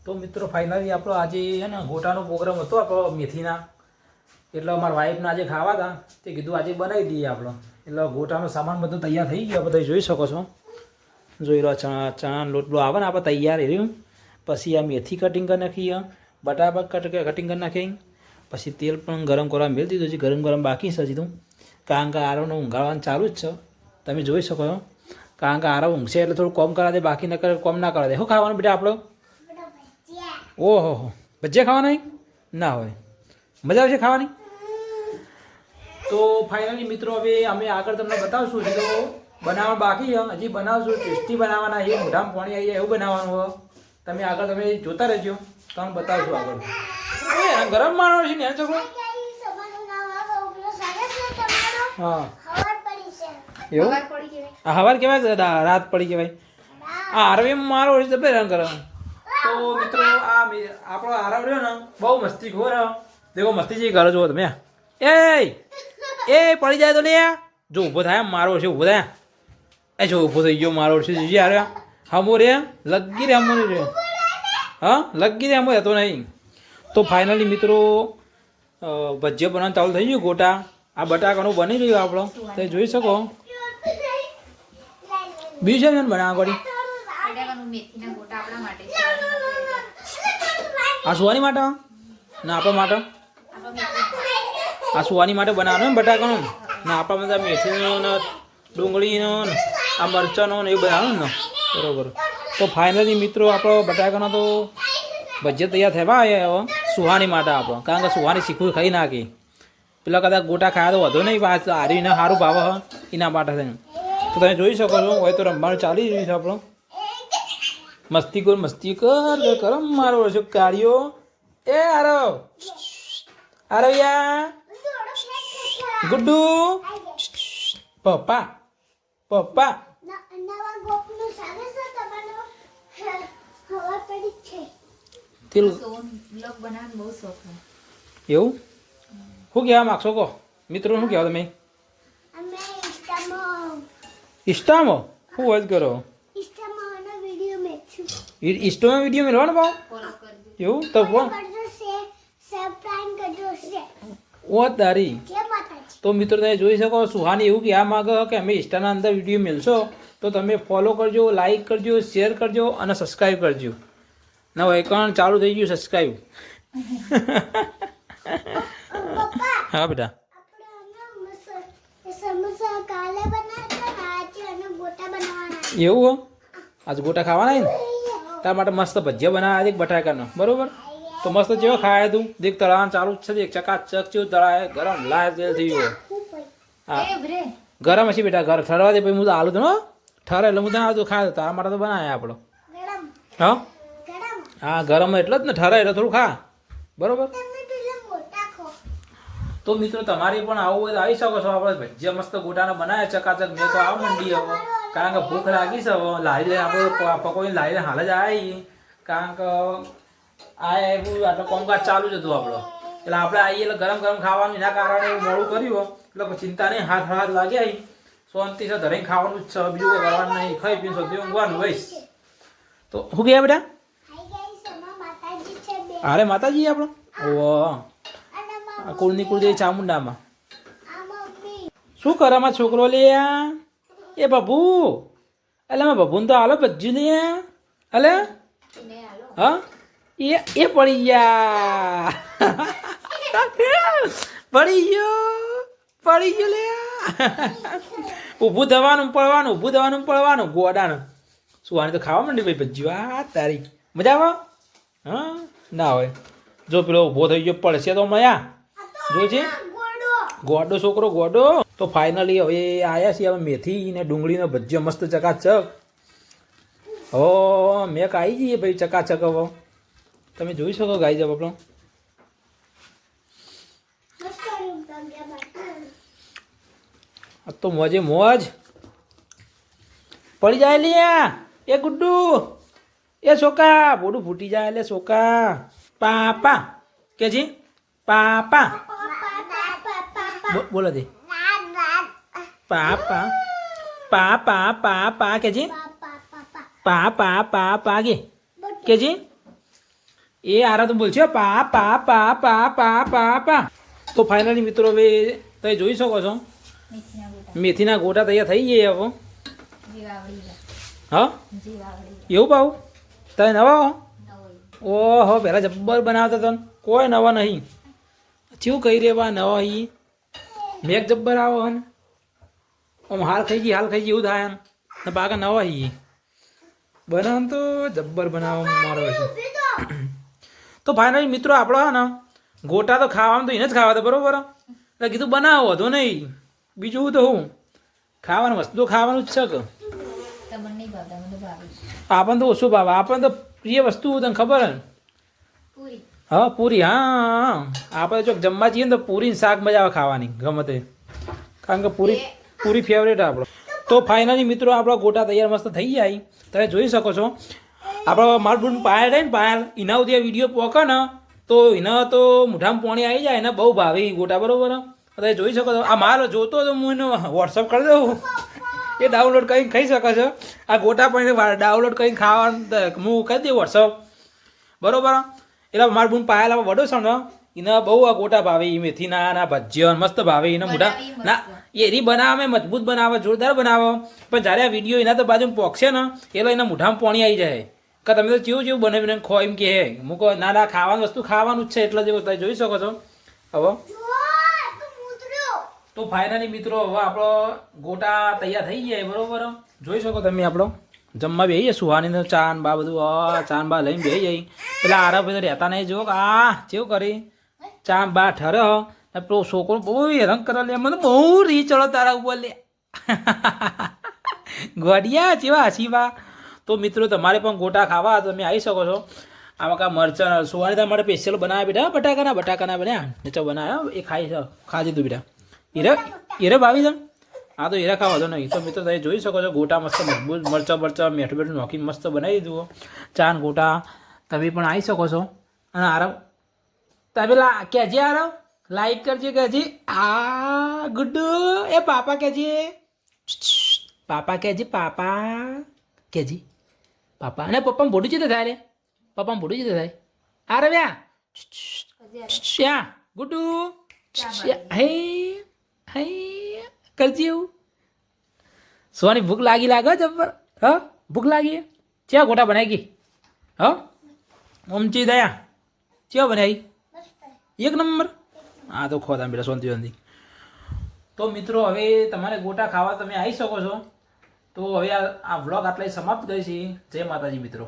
તો મિત્રો ફાઇનલી આપણો આજે છે ને ગોટાનો પ્રોગ્રામ હતો આપણો મેથીના, એટલે અમારા વાઈફને આજે ખાવા હતા તે કીધું આજે બનાવી દઈએ આપણો. એટલે ગોટાનો સામાન બધો તૈયાર થઈ ગયો, બધા જોઈ શકો છો. જોઈ લો ચણાનો લોટલો આવે ને આપણે તૈયાર રહ્યું. પછી આ મેથી કટિંગ કરી નાખીએ, બટાકા કટિંગ કરી નાખી, પછી તેલ પણ ગરમ કરવા મેળ દીધું છે. ગરમ બાકી છે હજી તો, કારણ કે આરોને ઊંઘાડવાનું ચાલુ જ છે. તમે જોઈ શકો છો, કારણ કે આરો ઊંઘશે એટલે થોડું કોમ કરા દે, બાકી ન કરે કોમ ના કરા દે. શું ખાવાનું બેટા આપણો? ઓહો હો, ભજીયા ખાવાના ના હોય, મજા આવશે ખાવાની. તો ફાઇનલી મિત્રો હવે અમે આગળ તમને બતાવશું. હજી તો બનાવવા બાકી છે, હજી બનાવશું. ટેસ્ટી બનાવવાના છે, મોઢામાં પાણી આવી જાય એવું બનાવવાનું હોય. તમે આગળ તમે જોતા રહેજો, તમને બતાવશું આગળ. ગરમ માણો છે ને છોકરો. હા એવું આ હવાર કહેવાય, રાત પડી કહેવાય. આ આરવે મારો છે તો રંગ ગરમ. તો મિત્રો આ આપણો આરવ રહ્યો ને બહુ મસ્તી ખોર. દેખો મસ્તી જે કરો છો તમે. એ પડી જાય તો લે, જો ઊભો થાય મારો છે, ઊભો થાય. એ જો ઊભો થઈ ગયો મારો છે. જીજી આરે હમો રે લગી રે હમો રે. હા લગી રે હમો હતો નહીં. તો ફાઇનલી મિત્રો ભજીયા બનાવવાનું ચાલુ થઈ ગયું. ગોટા આ બટાકાનું બની રહ્યું આપણો, તમે જોઈ શકો. બીજું છે બનાવવા પડી આ સુવાની માટે ના આપણા માટે, આ સુવાની માટે બનાવવાનું બટાકાનું ને આપણા બધા મેથીનો ને ડુંગળીનો ને આ મરચાંનો ને એ બનાવવાનું ને બરોબર. તો ફાઇનલી મિત્રો આપણો બટાકાનો તો ભજીયા તૈયાર થવા આવ્યા હવે સુહાની માટે આપણો, કારણ કે સુહાની શીખવું ખાઈ નાખી. પેલા કદાચ ગોટા ખાયા તો વધુ નહીં, પાછું હારીને સારું ભાવ હ એના માટે થઈને. તો તમે જોઈ શકો છો, હોય તો રમવાનું ચાલી રહ્યું છે આપણો. મસ્તી કર કરમ મારો છે કાર્યો. એ આરવ આરવ્યા ગુડ્ડુ પપ્પા પપ્પા તેલ એવું શું કહેવા માગશો કહો મિત્રો? શું કહેવા તમે? ઇન્સ્ટામાં શું વાત કરો? ઇન્સ્ટામાં વિડીયો મેળવાનો ભાવ એવું તો ઓ તારી. તો મિત્રો તમે જોઈ શકો સુહાની એવું કહેવા માગે કે અમે ઇન્સ્ટાના અંદર વિડીયો મેળશો તો તમે ફોલો કરજો, લાઈક કરજો, શેર કરજો અને સબસ્ક્રાઈબ કરજો. નવું એકાઉન્ટ ચાલુ થઈ ગયું સબસ્ક્રાઈબ. હા બેટા એવું હો, આજ ગોટા ખાવાના ને તાર માટે મસ્ત ભજીયા બનાવ્યા છે બટાકાનો બરોબર. તો મસ્ત જેવો ખાયા તું દેખ તળાવવાનું ચાલુ જ છે. ચકાચક જેવું તળાય ગરમ લાય તેલ થઈ ગયું. હા ગરમ હશે બેટા, ઘર ઠરવા દે પછી હું તો આલું તો ઠરે એટલે હું તને આવતું ખાય. તારા માટે તો બનાવ્યા આપણો. હા હા ગરમ એટલે જ ને, ઠરે એટલે થોડું ખા બરોબર. તો મિત્રો તમારે પણ આવું હોય તો આવી શકો છો. આપણે ભજીયા મસ્ત ગોટાના બનાવ્યા ચકાચક. મેં તો આવ મંડી હવે, કારણ કે ભૂખ લાગી છે. હવે લારી લઈને આપણે પકોડીને લારીને હાલ જ આવી, કારણ કે આ એવું આટલું કામકાજ ચાલુ જ હતું આપણો. એટલે આપણે આવીએ એટલે ગરમ ગરમ ખાવાનું, એના કારણે એવું મોડું કર્યું. એટલે કોઈ ચિંતા નહીં, હાથ લાગ્યા શાંતિ છે, ધરીને ખાવાનું જ છે, બીજું કંઈ કરવાનું નહીં. ખાઈ પીને સુધી ઊંઘવાનું હોય. તો શું ગયા બેટા? અરે માતાજી આપણો ઓહ કુળની કુળદેવી ચામુંડામાં શું કરે માં છોકરો લે? એ બાબુ એટલે મેં બાબુને તો હાલો ભજ્યું લે અલે. હા એ પડી ગયા પડી ગયો લે. ઊભું થવાનું પડવાનું ગોડાનું સુવાની તો ખાવા માંડી ભાઈ ભજ્યું. આ તારી મજા આવે? હા ના હોય. જો પેલો ઊભો થઈ ગયો પડશે તો મયા જોજે ગોડો છોકરો ગોડો. તો ફાઇનલી હવે આવ્યા છીએ હવે મેથી ને ડુંગળીનો ભજીયો મસ્ત ચકાચક. હો મેક આવી જઈએ ભાઈ ચકાચક. હવે તમે જોઈ શકો ગાઈ જાવ આપણો. તો મોજે મોજ પડી જાય લે એ ગુડ્ડુ. એ છોકા બોડું ફૂટી જાય એટલે છોકા પાપા કે જી પાપા બોલો દે પાપા પાપા કે જી પાપા કે જી એ આરા તો બોલશે પા પા પા પા પા પા પા. તો ફાઇનલી મિત્રો હવે તમે જોઈ શકો છો મેથીના ગોટા તૈયાર થઈ ગયા હવે. હા એવું પાવ તમે નવા હો? ઓહો પહેલાં જબ્બર બનાવતા હતા કોઈ નવા નહીં. શું કહી રહ્યા નવા અહીં મેક જબ્બર આવો હન આમ હાલ ખાઈ ગઈ એવું થાય ને બાકા નવા અહીં બનાવ તો જબ્બર બનાવો મારો છે. તો ફાઇનલી મિત્રો આપણો હે ને ગોટા તો ખાવાનું તો એને જ ખાવા હતા બરાબર. એટલે કીધું બનાવો હતો નહીં બીજું તો હું ખાવાનું વસ્તુ ખાવાનું જ છે કે આપણને તો ઓછું ભાવે આપણને તો પ્રિય વસ્તુ તને ખબર હે હા પૂરી હા આપણે જો જમવા જઈએ ને તો પૂરી શાક મજા આવે ખાવાની ગમે તે કારણ કે પૂરી ફેવરેટ આપણો. તો ફાઇનલી મિત્રો આપણો ગોટા તૈયાર મસ્ત થઈ જાય તમે જોઈ શકો છો. આપણો મારું બૂન પાયલ રહે ને પાયલ એના સુધી વિડીયો પોકે ને તો એના તો મોઢામાં પાણી આવી જાય એને બહુ ભાવે ગોટા બરાબર. તમે જોઈ શકો છો આ માલ જોતો તો હું એને વોટ્સઅપ કરી દઉં એ ડાઉનલોડ કરીને ખાઈ શકો છો. આ ગોટા પણ ડાઉનલોડ કરીને ખાવાનું હું કરી દઉં વોટ્સઅપ બરાબર. એટલે મારું બૂન પાયલ આપણે વડો છે ને એને બહુ આ ગોટા ભાવે એ મેથીના ભજીયા મસ્ત ભાવે એને મોઢા ના એરી બનાવે મજબૂત બનાવે જોરદાર બનાવે પણ જ્યારે આ વિડીયો એના તો બાજુ પોકશે ને એટલે એના મોઢામાં પાણી આવી જાય કે તમે તો જેવું બનાવીને ખો એમ કે હે મૂકો ના ખાવાનું વસ્તુ ખાવાનું જ છે એટલે જેવું તમે જોઈ શકો છો. હવે તો ફાઇનલી મિત્રો હવે આપણો ગોટા તૈયાર થઈ જાય બરાબર. જોઈ શકો તમે આપણો જમવા બેસી જાય સુહાની ચાન બા બધું ચાન બા લઈને બેસી જાય પેલા આરા બધા રહેતા નહીં જો આ કેવું કરી ચા બા ઠરે પેલો છોકરો બહુ હેરાન કરે લે મને બહુ રી ચડો તારા ઉપર લે ગોડિયા જેવા હસીવા. તો મિત્રો તમારે પણ ગોટા ખાવા તમે આવી શકો છો. આમાં કાં મરચાં સુવાની તમારે સ્પેશિયલ બનાવ્યા બેટા બટાકાના બન્યા નીચે બનાવ્યા એ ખાઈ દીધું બેટા હીરે ભાવી છે. હા તો હીરા ખાવા તો નહીં. તો મિત્રો તમે જોઈ શકો છો ગોટા મસ્ત મજબૂત મરચાં મેઠું નોખીને મસ્ત બનાવી દીધું ચાન ગોટા. તમે પણ આવી શકો છો. અને આરામ તમે કહેજે આરામ લાઈક કરજે કહેજે આ ગુડ્ડુ એ પાપા કહેજે પાપા કહેજે પાપા અને પપ્પામાં ભોડું છે થાય રે પપ્પામાં ભોડું છે થાય આ રવ્યા શ્યા ગુડ્ડુ હે હે કરજે એવું. સોની ભૂખ લાગે જબ્બર હા ભૂખ લાગી ચેવા ગોટા બનાવી ગઈ હા ઓમચી દયા ચેવા બનાવી એક નંબર. હા તો ખોતા બેટા સોનતી. તો મિત્રો હવે તમારે ગોટા ખાવા તમે આવી શકો છો. તો હવે આ વ્લોગ આટલા સમાપ્ત થાય છે. જય માતાજી મિત્રો.